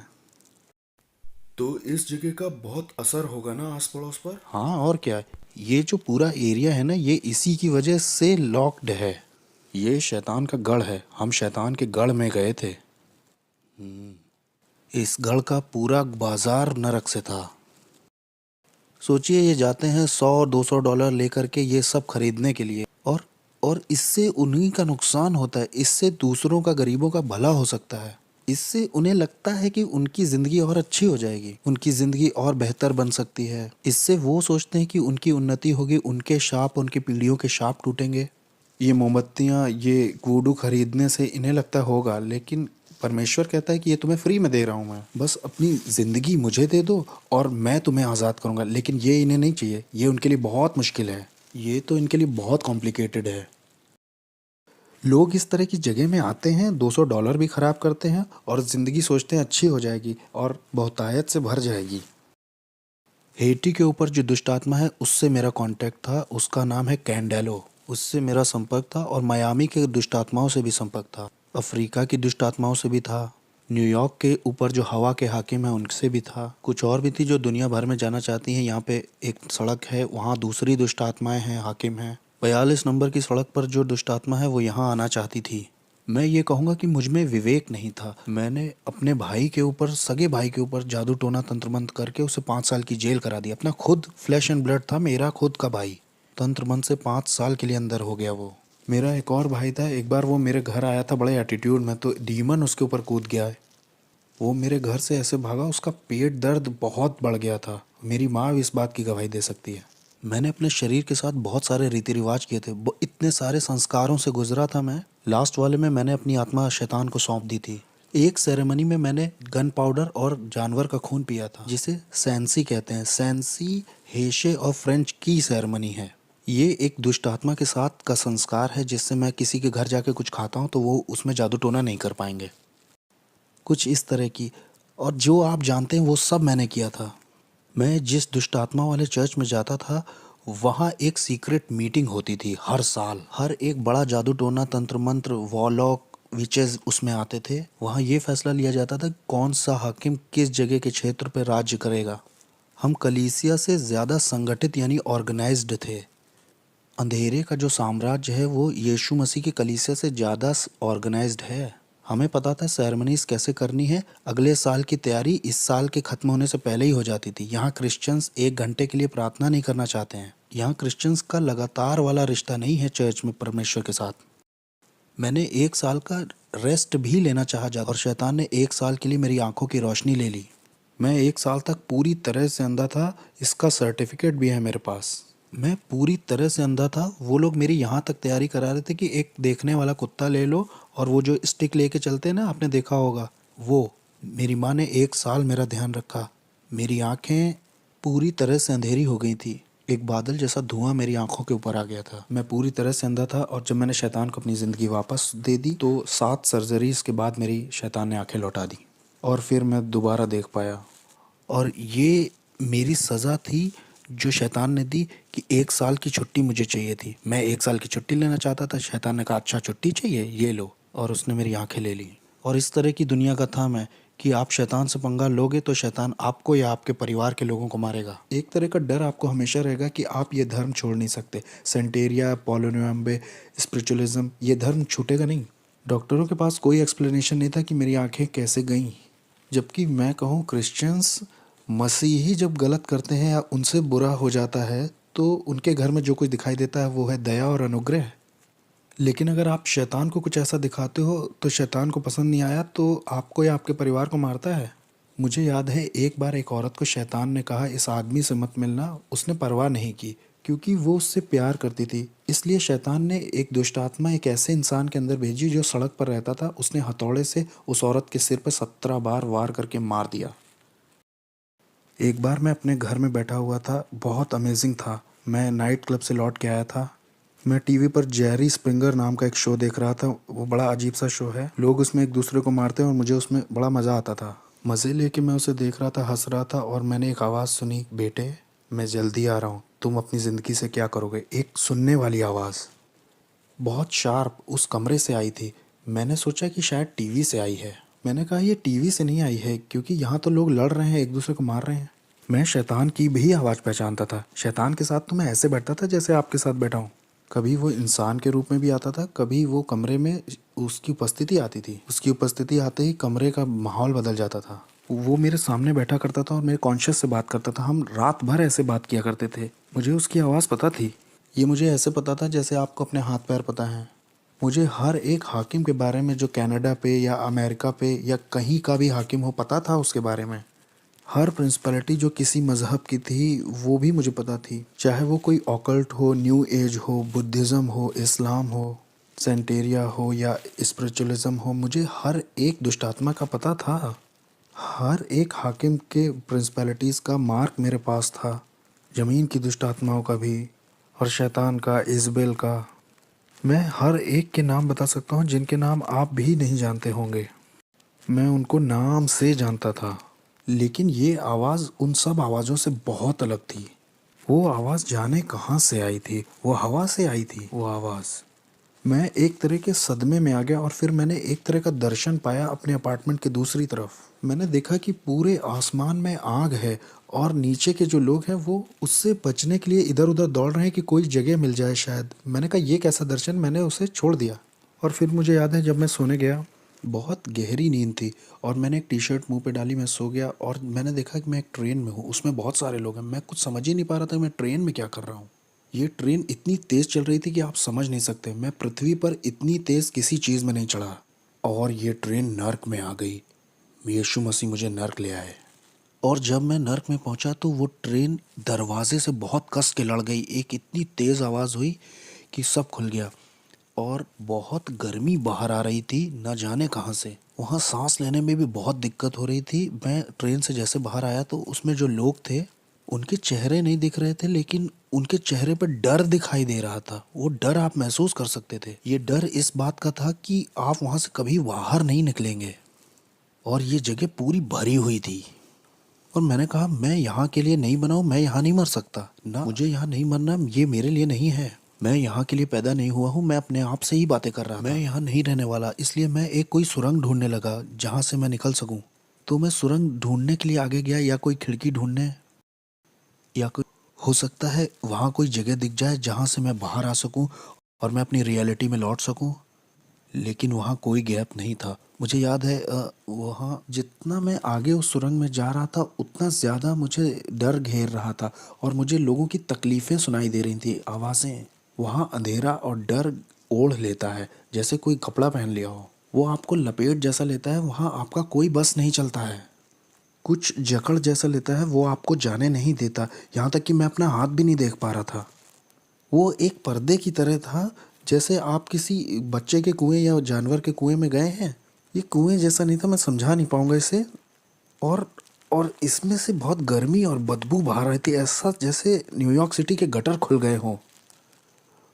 तो इस जगह का बहुत असर होगा ना आस पड़ोस पर। हाँ, और क्या। ये जो पूरा एरिया है ना, ये इसी की वजह से लॉक्ड है। ये शैतान का गढ़ है, हम शैतान के गढ़ में गए थे। इस गढ़ का पूरा बाजार नरक से था। सोचिए, ये जाते हैं $100-200 लेकर के ये सब खरीदने के लिए, और इससे उन्हीं का नुकसान होता है, इससे दूसरों का, गरीबों का भला हो सकता है। इससे उन्हें लगता है कि उनकी ज़िंदगी और अच्छी हो जाएगी, उनकी ज़िंदगी और बेहतर बन सकती है। इससे वो सोचते हैं कि उनकी उन्नति होगी, उनके शाप, उनकी पीढ़ियों के शाप टूटेंगे। ये मोमबत्तियाँ, ये वुडू खरीदने से इन्हें लगता होगा, लेकिन परमेश्वर कहता है कि ये तुम्हें फ्री में दे रहा हूँ मैं, बस अपनी ज़िंदगी मुझे दे दो और मैं तुम्हें आज़ाद करूँगा। लेकिन ये इन्हें नहीं चाहिए, ये उनके लिए बहुत मुश्किल है, ये तो इनके लिए बहुत कॉम्प्लिकेटेड है। लोग इस तरह की जगह में आते हैं, $200 भी ख़राब करते हैं और ज़िंदगी सोचते हैं अच्छी हो जाएगी और बहुतायत से भर जाएगी। हेटी के ऊपर जो दुष्ट आत्मा है, उससे मेरा कांटेक्ट था, उसका नाम है कैंडेलो, उससे मेरा संपर्क था। और मियामी के दुष्ट आत्माओं से भी संपर्क था, अफ्रीका की दुष्ट आत्माओं से भी था, न्यूयॉर्क के ऊपर जो हवा के हाकिम हैं उनसे भी था, कुछ और भी थी जो दुनिया भर में जाना चाहती हैं। यहाँ पे एक सड़क है, वहाँ दूसरी दुष्ट आत्माएं हैं, हाकिम हैं। 42 नंबर की सड़क पर जो दुष्ट आत्मा है वो यहाँ आना चाहती थी। मैं ये कहूँगा कि मुझ में विवेक नहीं था। मैंने अपने भाई के ऊपर, सगे भाई के ऊपर जादू टोना तंत्र मंत्र करके उसे 5 साल की जेल करा दी। अपना खुद फ्लैश एंड ब्लड था, मेरा खुद का भाई, तंत्र मंत्र से 5 साल के लिए अंदर हो गया वो। मेरा एक और भाई था, एक बार वो मेरे घर आया था बड़े एटीट्यूड में, तो डीमन उसके ऊपर कूद गया है। वो मेरे घर से ऐसे भागा, उसका पेट दर्द बहुत बढ़ गया था। मेरी माँ भी इस बात की गवाही दे सकती है। मैंने अपने शरीर के साथ बहुत सारे रीति रिवाज किए थे, इतने सारे संस्कारों से गुजरा था मैं। लास्ट वाले में मैंने अपनी आत्मा शैतान को सौंप दी थी। एक सेरेमनी में मैंने गन पाउडर और जानवर का खून पिया था, जिसे सैंसी कहते हैं। सैंसी हेशे और फ्रेंच की सेरेमनी है। ये एक दुष्ट आत्मा के साथ का संस्कार है, जिससे मैं किसी के घर जाके कुछ खाता हूँ तो वो उसमें जादू टोना नहीं कर पाएंगे, कुछ इस तरह की। और जो आप जानते हैं वो सब मैंने किया था। मैं जिस दुष्ट आत्मा वाले चर्च में जाता था, वहाँ एक सीक्रेट मीटिंग होती थी हर साल। हर एक बड़ा जादू टोना, तंत्र मंत्र, वॉलॉक, विचेस उसमें आते थे। वहाँ ये फैसला लिया जाता था कौन सा हाकिम किस जगह के क्षेत्र पर राज्य करेगा। हम कलीसिया से ज़्यादा संगठित यानी ऑर्गेनाइज्ड थे। अंधेरे का जो साम्राज्य है वो यीशु मसीह की कलीसिया से ज़्यादा ऑर्गेनाइज्ड है। हमें पता था सेरेमनीज कैसे करनी है। अगले साल की तैयारी इस साल के ख़त्म होने से पहले ही हो जाती थी। यहाँ क्रिश्चियंस 1 घंटे के लिए प्रार्थना नहीं करना चाहते हैं। यहाँ क्रिश्चियंस का लगातार वाला रिश्ता नहीं है चर्च में परमेश्वर के साथ। मैंने 1 साल का रेस्ट भी लेना चाहा जा, और शैतान ने 1 साल के लिए मेरी आंखों की रोशनी ले ली। मैं 1 साल तक पूरी तरह से अंधा था, इसका सर्टिफिकेट भी है मेरे पास। मैं पूरी तरह से अंधा था। वो लोग मेरी यहाँ तक तैयारी करा रहे थे कि एक देखने वाला कुत्ता ले लो, और वो जो स्टिक लेके चलते हैं ना, आपने देखा होगा वो। मेरी माँ ने 1 साल मेरा ध्यान रखा। मेरी आंखें पूरी तरह से अंधेरी हो गई थी। एक बादल जैसा धुआं मेरी आंखों के ऊपर आ गया था। मैं पूरी तरह से अंधा था, और जब मैंने शैतान को अपनी ज़िंदगी वापस दे दी तो 7 सर्जरीज़ के बाद मेरी शैतान ने आंखें लौटा दी, और फिर मैं दोबारा देख पाया। और ये मेरी सज़ा थी जो शैतान ने दी, कि 1 साल की छुट्टी मुझे चाहिए थी। मैं 1 साल की छुट्टी लेना चाहता था। शैतान ने कहा अच्छा छुट्टी चाहिए, ये लो, और उसने मेरी आंखें ले ली। और इस तरह की दुनिया का था मैं, कि आप शैतान से पंगा लोगे तो शैतान आपको या आपके परिवार के लोगों को मारेगा। एक तरह का डर आपको हमेशा रहेगा कि आप ये धर्म छोड़ नहीं सकते। सेंटेरिया, पोलोनियम्बे, स्पिरिचुअलिज्म, ये धर्म छूटेगा नहीं। डॉक्टरों के पास कोई एक्सप्लेनेशन नहीं था कि मेरी आंखें कैसे गईं। जबकि मैं कहूँ, क्रिश्चियंस, मसीही जब गलत करते हैं या उनसे बुरा हो जाता है तो उनके घर में जो कुछ दिखाई देता है वो है दया और अनुग्रह। लेकिन अगर आप शैतान को कुछ ऐसा दिखाते हो तो शैतान को पसंद नहीं आया तो आपको या आपके परिवार को मारता है। मुझे याद है एक बार एक औरत को शैतान ने कहा इस आदमी से मत मिलना। उसने परवाह नहीं की क्योंकि वो उससे प्यार करती थी। इसलिए शैतान ने एक दुष्ट आत्मा एक ऐसे इंसान के अंदर भेजी जो सड़क पर रहता था। उसने हथौड़े से उस औरत के सिर पर 17 बार वार करके मार दिया। एक बार मैं अपने घर में बैठा हुआ था, बहुत अमेजिंग था। मैं नाइट क्लब से लौट के आया था। मैं टीवी पर जेरी स्प्रिंगर नाम का एक शो देख रहा था। वो बड़ा अजीब सा शो है। लोग उसमें एक दूसरे को मारते हैं और मुझे उसमें बड़ा मज़ा आता था। मज़े लेके मैं उसे देख रहा था, हंस रहा था और मैंने एक आवाज़ सुनी, बेटे मैं जल्दी आ रहा हूँ, तुम अपनी ज़िंदगी से क्या करोगे। एक सुनने वाली आवाज़, बहुत शार्प, उस कमरे से आई थी। मैंने सोचा कि शायद टीवी से आई है। मैंने कहा ये टीवी से नहीं आई है क्योंकि यहाँ तो लोग लड़ रहे हैं, एक दूसरे को मार रहे हैं। मैं शैतान की भी आवाज़ पहचानता था। शैतान के साथ तो मैं ऐसे बैठता था जैसे आपके साथ बैठा हूँ। कभी वो इंसान के रूप में भी आता था, कभी वो कमरे में उसकी उपस्थिति आती थी। उसकी उपस्थिति आते ही कमरे का माहौल बदल जाता था। वो मेरे सामने बैठा करता था और मेरे कॉन्शियस से बात करता था। हम रात भर ऐसे बात किया करते थे। मुझे उसकी आवाज़ पता थी। ये मुझे ऐसे पता था जैसे आपको अपने हाथ पैर पता है। मुझे हर एक हाकिम के बारे में जो कनाडा पे या अमेरिका पे या कहीं का भी हाकिम हो पता था उसके बारे में। हर प्रिंसिपलिटी जो किसी मज़हब की थी वो भी मुझे पता थी। चाहे वो कोई ऑकल्ट हो, न्यू एज हो, बुद्धिज़्म हो, इस्लाम हो, सेंटेरिया हो या स्पिरिचुअलिज्म हो, मुझे हर एक दुष्टात्मा का पता था। हर एक हाकिम के प्रिंसिपलिटीज़ का मार्क मेरे पास था। ज़मीन की दुष्ट आत्माओं का भी और शैतान का, इज़बेल का। मैं हर एक के नाम बता सकता हूँ जिनके नाम आप भी नहीं जानते होंगे। मैं उनको नाम से जानता था। लेकिन ये आवाज़ उन सब आवाज़ों से बहुत अलग थी। वो आवाज़ जाने कहाँ से आई थी। वो हवा से आई थी वो आवाज़। मैं एक तरह के सदमे में आ गया और फिर मैंने एक तरह का दर्शन पाया अपने अपार्टमेंट के दूसरी तरफ। मैंने देखा कि पूरे आसमान में आग है और नीचे के जो लोग हैं वो उससे बचने के लिए इधर उधर दौड़ रहे हैं कि कोई जगह मिल जाए शायद। मैंने कहा ये कैसा दर्शन, मैंने उसे छोड़ दिया। और फिर मुझे याद है जब मैं सोने गया, बहुत गहरी नींद थी और मैंने एक टी शर्ट मुंह पे डाली, मैं सो गया और मैंने देखा कि मैं एक ट्रेन में हूँ, उसमें बहुत सारे लोग हैं। मैं कुछ समझ ही नहीं पा रहा था मैं ट्रेन में क्या कर रहा हूँ। ये ट्रेन इतनी तेज़ चल रही थी कि आप समझ नहीं सकते। मैं पृथ्वी पर इतनी तेज़ किसी चीज़ में नहीं चढ़ा। और ये ट्रेन नर्क में आ गई। यीशु मसीह मुझे नर्क ले आए। और जब मैं नर्क में पहुंचा तो वो ट्रेन दरवाजे से बहुत कस के लड़ गई। एक इतनी तेज़ आवाज़ हुई कि सब खुल गया और बहुत गर्मी बाहर आ रही थी, न जाने कहाँ से। वहाँ सांस लेने में भी बहुत दिक्कत हो रही थी। मैं ट्रेन से जैसे बाहर आया तो उसमें जो लोग थे उनके चेहरे नहीं दिख रहे थे, लेकिन उनके चेहरे पर डर दिखाई दे रहा था। वो डर आप महसूस कर सकते थे। ये डर इस बात का था कि आप वहाँ से कभी बाहर नहीं निकलेंगे। और ये जगह पूरी भरी हुई थी। और मैंने कहा मैं यहाँ के लिए नहीं बना हूँ, मैं यहाँ नहीं मर सकता ना, मुझे यहाँ नहीं मरना, ये मेरे लिए नहीं है। मैं यहाँ के लिए पैदा नहीं हुआ हूँ। मैं अपने आप से ही बातें कर रहा था। मैं यहाँ नहीं रहने वाला। इसलिए मैं एक कोई सुरंग ढूंढने लगा जहाँ से मैं निकल सकूँ। तो मैं सुरंग ढूंढने के लिए आगे गया, या कोई खिड़की ढूंढने, या कोई, हो सकता है वहाँ कोई जगह दिख जाए जहाँ से मैं बाहर आ सकूँ और मैं अपनी रियलिटी में लौट सकूँ। लेकिन वहाँ कोई गैप नहीं था। मुझे याद है वहाँ जितना मैं आगे उस सुरंग में जा रहा था उतना ज़्यादा मुझे डर घेर रहा था और मुझे लोगों की तकलीफ़ें सुनाई दे रही थी, आवाज़ें। वहाँ अंधेरा और डर ओढ़ लेता है जैसे कोई कपड़ा पहन लिया हो। वो आपको लपेट जैसा लेता है। वहाँ आपका कोई बस नहीं चलता है। कुछ जकड़ जैसा लेता है, वो आपको जाने नहीं देता। यहाँ तक कि मैं अपना हाथ भी नहीं देख पा रहा था। वो एक पर्दे की तरह था, जैसे आप किसी बच्चे के कुएं या जानवर के कुएं में गए हैं। ये कुएं जैसा नहीं था, मैं समझा नहीं पाऊंगा इसे। और और इसमें से बहुत गर्मी और बदबू बाहर रही थी, ऐसा जैसे न्यूयॉर्क सिटी के गटर खुल गए हों।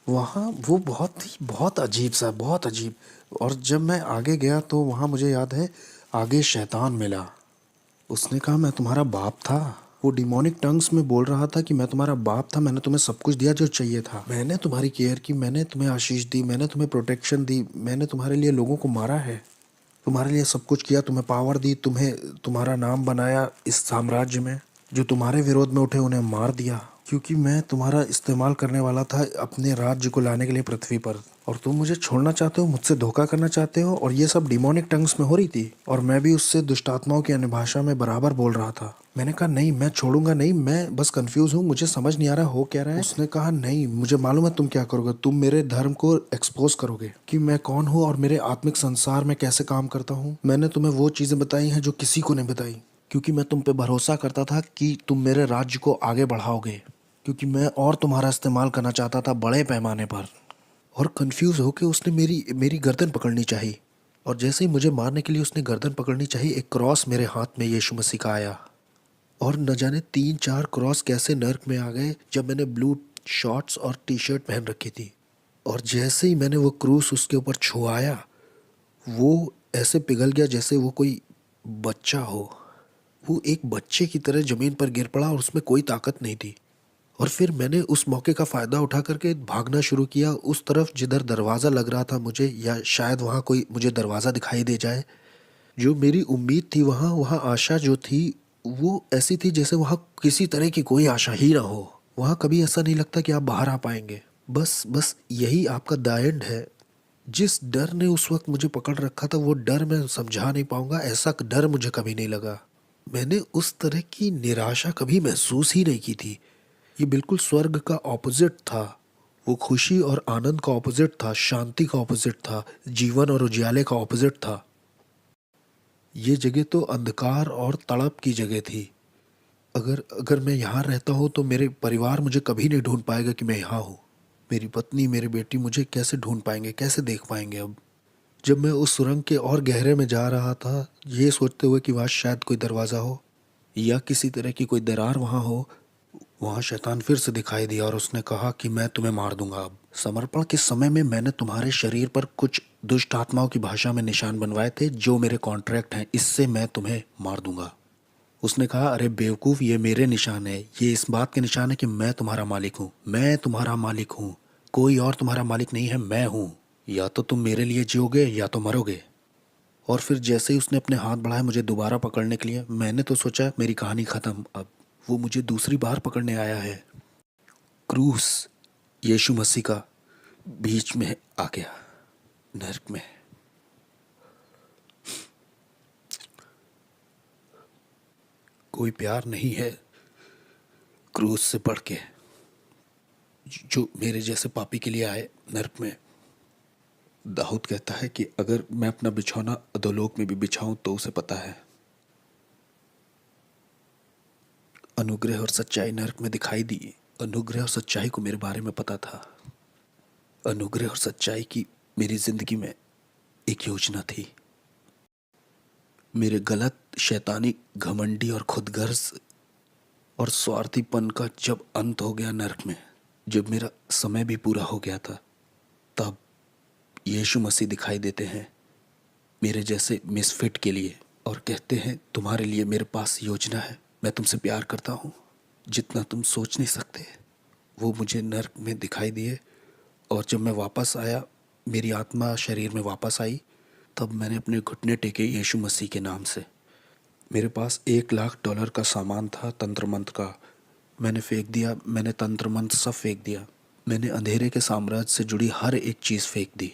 वहाँ वो बहुत अजीब सा, बहुत अजीब। और जब मैं आगे गया तो वहाँ मुझे याद है आगे शैतान मिला। उसने कहा मैं तुम्हारा बाप था। वो डिमोनिक टंग्स में बोल रहा था कि मैं तुम्हारा बाप था, मैंने तुम्हें सब कुछ दिया जो चाहिए था, मैंने तुम्हारी केयर की, मैंने तुम्हें आशीष दी, मैंने तुम्हें प्रोटेक्शन दी, मैंने तुम्हारे लिए लोगों को मारा है, तुम्हारे लिए सब कुछ किया, तुम्हें पावर दी, तुम्हें तुम्हारा नाम बनाया इस साम्राज्य में। जो तुम्हारे विरोध में उठे उन्हें मार दिया, क्योंकि मैं तुम्हारा इस्तेमाल करने वाला था अपने राज्य को लाने के लिए पृथ्वी पर। और तुम मुझे छोड़ना चाहते हो, मुझसे धोखा करना चाहते हो। और ये सब डिमोनिक टंग्स में हो रही थी और मैं भी उससे दुष्टात्माओं की अन्य भाषा में बराबर बोल रहा था। मैंने कहा नहीं, मैं छोड़ूंगा नहीं, मैं बस कंफ्यूज हूँ, मुझे समझ नहीं आ रहा हो क्या रहा है। उसने कहा नहीं, मुझे मालूम है तुम क्या करोगे, तुम मेरे धर्म को एक्सपोज करोगे कि मैं कौन हूँ और मेरे आत्मिक संसार में कैसे काम करता हूँ। मैंने तुम्हें वो चीज़ें बताई हैं जो किसी को नहीं बताई। क्योंकि मैं तुम पे भरोसा करता था कि तुम मेरे राज्य को आगे बढ़ाओगे, क्योंकि मैं और तुम्हारा इस्तेमाल करना चाहता था बड़े पैमाने पर। और कंफ्यूज होके उसने मेरी मेरी गर्दन पकड़नी चाहिए, और जैसे ही मुझे मारने के लिए उसने गर्दन पकड़नी चाहिए, एक क्रॉस मेरे हाथ में यीशु मसीह का आया। और न जाने 3-4 क्रॉस कैसे नर्क में आ गए जब मैंने ब्लू शॉर्ट्स और टी शर्ट पहन रखी थी। और जैसे ही मैंने वो क्रूस उसके ऊपर छुआया, वो ऐसे पिघल गया जैसे वो कोई बच्चा हो। वो एक बच्चे की तरह ज़मीन पर गिर पड़ा और उसमें कोई ताकत नहीं थी। और फिर मैंने उस मौके का फ़ायदा उठा करके भागना शुरू किया उस तरफ जिधर दरवाज़ा लग रहा था मुझे, या शायद वहाँ कोई मुझे दरवाज़ा दिखाई दे जाए। जो मेरी उम्मीद थी, वहाँ वहाँ आशा जो थी वो ऐसी थी जैसे वहाँ किसी तरह की कोई आशा ही ना हो। वहाँ कभी ऐसा नहीं लगता कि आप बाहर आ पाएंगे। बस बस यही आपका द एंड है। जिस डर ने उस वक्त मुझे पकड़ रखा था, वो डर मैं समझा नहीं पाऊंगा, ऐसा डर मुझे कभी नहीं लगा। मैंने उस तरह की निराशा कभी महसूस ही नहीं की थी। ये बिल्कुल स्वर्ग का ऑपोजिट था। वो खुशी और आनंद का ऑपोजिट था, शांति का ऑपोजिट था, जीवन और उजियाले का ऑपोजिट था। ये जगह तो अंधकार और तड़प की जगह थी। अगर अगर मैं यहाँ रहता हूँ तो मेरे परिवार मुझे कभी नहीं ढूंढ पाएगा कि मैं यहाँ हूँ। मेरी पत्नी, मेरी बेटी मुझे कैसे ढूंढ पाएंगे, कैसे देख पाएंगे अब। जब मैं उस सुरंग के और गहरे में जा रहा था, ये सोचते हुए कि वहाँ शायद कोई दरवाज़ा हो या किसी तरह की कोई दरार वहाँ हो, वहाँ शैतान फिर से दिखाई दिया और उसने कहा कि मैं तुम्हें मार दूंगा अब। समर्पण के समय में मैंने तुम्हारे शरीर पर कुछ दुष्ट आत्माओं की भाषा में निशान बनवाए थे जो मेरे कॉन्ट्रैक्ट हैं, इससे मैं तुम्हें मार दूंगा। उसने कहा, अरे बेवकूफ़, ये मेरे निशान है, ये इस बात के निशान है कि मैं तुम्हारा मालिक हूँ, मैं तुम्हारा मालिक हूँ, कोई और तुम्हारा मालिक नहीं है, मैं हूँ। या तो तुम मेरे लिए जियोगे या तो मरोगे। और फिर जैसे ही उसने अपने हाथ बढ़ाए मुझे दोबारा पकड़ने के लिए, मैंने तो सोचा मेरी कहानी ख़त्म। अब वो मुझे दूसरी बार पकड़ने आया है। क्रूस यीशु मसीह का बीच में आ गया, नर्क में। कोई प्यार नहीं है क्रूस से बढ़ के, जो मेरे जैसे पापी के लिए आए नर्क में। दाऊद कहता है कि अगर मैं अपना बिछौना अधोलोक में भी बिछाऊं तो उसे पता है। अनुग्रह और सच्चाई नर्क में दिखाई दी। अनुग्रह और सच्चाई को मेरे बारे में पता था। अनुग्रह और सच्चाई की मेरी जिंदगी में एक योजना थी। मेरे गलत, शैतानी, घमंडी और खुदगर्ज और स्वार्थीपन का जब अंत हो गया नर्क में, जब मेरा समय भी पूरा हो गया था, तब यीशु मसीह दिखाई देते हैं मेरे जैसे मिसफिट के लिए और कहते हैं, तुम्हारे लिए मेरे पास योजना है, मैं तुमसे प्यार करता हूँ जितना तुम सोच नहीं सकते। वो मुझे नर्क में दिखाई दिए। और जब मैं वापस आया, मेरी आत्मा शरीर में वापस आई, तब मैंने अपने घुटने टेके यीशु मसीह के नाम से। मेरे पास $1,00,000 का सामान था तंत्र मंत्र का, मैंने फेंक दिया। मैंने तंत्र मंत्र सब फेंक दिया। मैंने अंधेरे के साम्राज्य से जुड़ी हर एक चीज़ फेंक दी।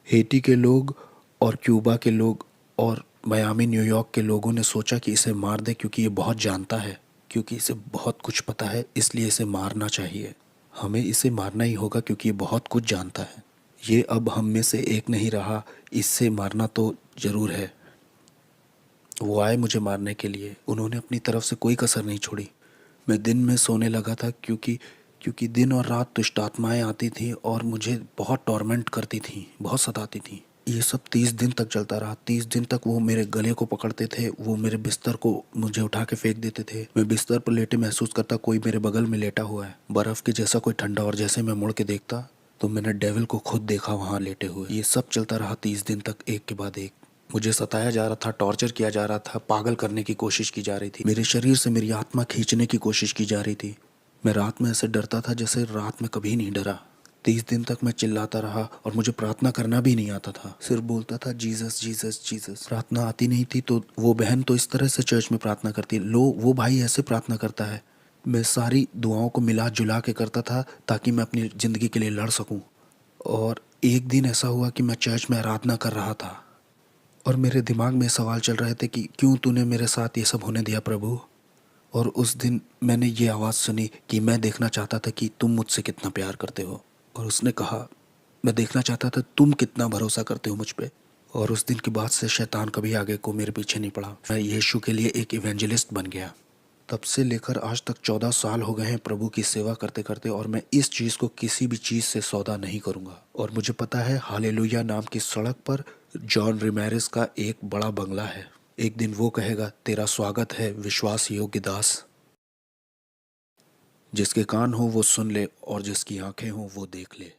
हेटी के लोग और क्यूबा के लोग और मियामी, न्यूयॉर्क के लोगों ने सोचा कि इसे मार दे क्योंकि ये बहुत जानता है, क्योंकि इसे बहुत कुछ पता है, इसलिए इसे मारना चाहिए। हमें इसे मारना ही होगा क्योंकि ये बहुत कुछ जानता है। ये अब हम में से एक नहीं रहा, इससे मारना तो ज़रूर है। वो आए मुझे मारने के लिए, उन्होंने अपनी तरफ से कोई कसर नहीं छोड़ी। मैं दिन में सोने लगा था क्योंकि दिन और रात दुष्ट आत्माएं आती थीं और मुझे बहुत टॉर्मेंट करती थीं, बहुत सताती थीं। ये सब 30 दिन तक चलता रहा। 30 दिन तक वो मेरे गले को पकड़ते थे, वो मेरे बिस्तर को मुझे उठा के फेंक देते थे। मैं बिस्तर पर लेटे महसूस करता कोई मेरे बगल में लेटा हुआ है, बर्फ़ के जैसा कोई ठंडा। और जैसे मैं मुड़ के देखता तो मैंने डेविल को खुद देखा वहाँ लेटे हुए। ये सब चलता रहा 30 दिन तक, एक के बाद एक। मुझे सताया जा रहा था, टॉर्चर किया जा रहा था, पागल करने की कोशिश की जा रही थी। मेरे शरीर से मेरी आत्मा खींचने की कोशिश की जा रही थी। मैं रात में ऐसे डरता था जैसे रात में कभी नहीं डरा। 30 दिन तक मैं चिल्लाता रहा और मुझे प्रार्थना करना भी नहीं आता था। सिर्फ बोलता था जीसस जीसस जीसस। प्रार्थना आती नहीं थी तो वो बहन तो इस तरह से चर्च में प्रार्थना करती, लो वो भाई ऐसे प्रार्थना करता है। मैं सारी दुआओं को मिला जुला के करता था ताकि मैं अपनी ज़िंदगी के लिए लड़ सकूं। और एक दिन ऐसा हुआ कि मैं चर्च में आराधना कर रहा था और मेरे दिमाग में सवाल चल रहे थे कि क्यों तूने मेरे साथ ये सब होने दिया प्रभु। और उस दिन मैंने ये आवाज़ सुनी कि मैं देखना चाहता था कि तुम मुझसे कितना प्यार करते हो। और उसने कहा, मैं देखना चाहता था तुम कितना भरोसा करते हो मुझ पे। और उस दिन के बाद से शैतान कभी आगे को मेरे पीछे नहीं पड़ा। मैं यीशु के लिए एक इवेंजलिस्ट बन गया। तब से लेकर आज तक 14 साल हो गए हैं प्रभु की सेवा करते करते, और मैं इस चीज़ को किसी भी चीज़ से सौदा नहीं करूँगा। और मुझे पता है हालेलुया नाम की सड़क पर जॉन रिमेरेस का एक बड़ा बंगला है। एक दिन वो कहेगा, तेरा स्वागत है विश्वास योग्य दास। जिसके कान हो वो सुन ले और जिसकी आंखें हो वो देख ले।